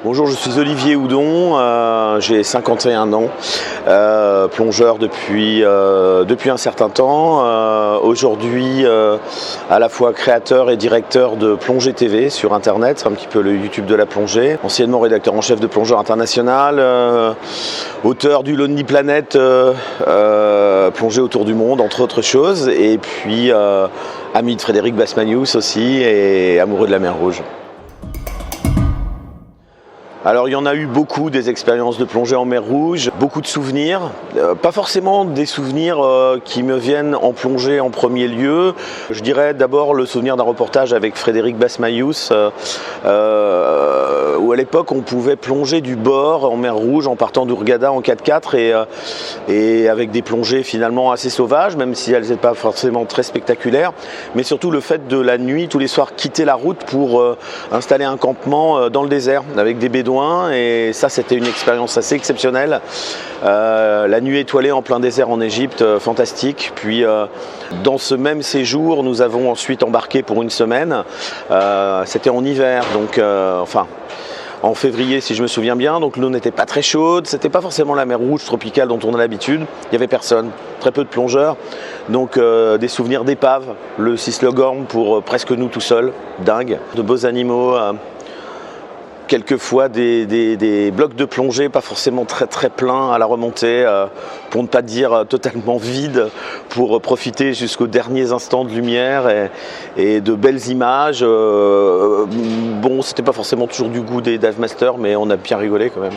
Bonjour, je suis Olivier Houdon, j'ai 51 ans, plongeur depuis un certain temps. Aujourd'hui, à la fois créateur et directeur de Plongée TV sur Internet, c'est un petit peu le YouTube de la plongée. Anciennement rédacteur en chef de Plongeur International, auteur du Lonely Planet, plongée autour du monde, entre autres choses. Et puis ami de Frédéric Basmanius aussi et amoureux de la mer Rouge. Alors il y en a eu beaucoup des expériences de plongée en mer Rouge, beaucoup de souvenirs, pas forcément des souvenirs qui me viennent en plongée en premier lieu. Je dirais d'abord le souvenir d'un reportage avec Frédéric Basmanius où à l'époque on pouvait plonger du bord en mer Rouge en partant d'Hurghada en 4x4 et avec des plongées finalement assez sauvages, même si elles n'étaient pas forcément très spectaculaires, mais surtout le fait de la nuit, tous les soirs, quitter la route pour installer un campement dans le désert avec des bédouins. Et ça, c'était une expérience assez exceptionnelle. La nuit étoilée en plein désert en Égypte, fantastique. Puis dans ce même séjour, nous avons ensuite embarqué pour une semaine. C'était en hiver, donc en février si je me souviens bien, donc l'eau n'était pas très chaude, c'était pas forcément la mer Rouge tropicale dont on a l'habitude, il n'y avait personne, très peu de plongeurs, donc des souvenirs d'épaves, le Syslogorm pour presque nous tout seuls, dingue, de beaux animaux. Quelquefois des blocs de plongée pas forcément très pleins à la remontée, pour ne pas dire totalement vides, pour profiter jusqu'aux derniers instants de lumière et de belles images. Bon, c'était pas forcément toujours du goût des dive masters, mais on a bien rigolé quand même.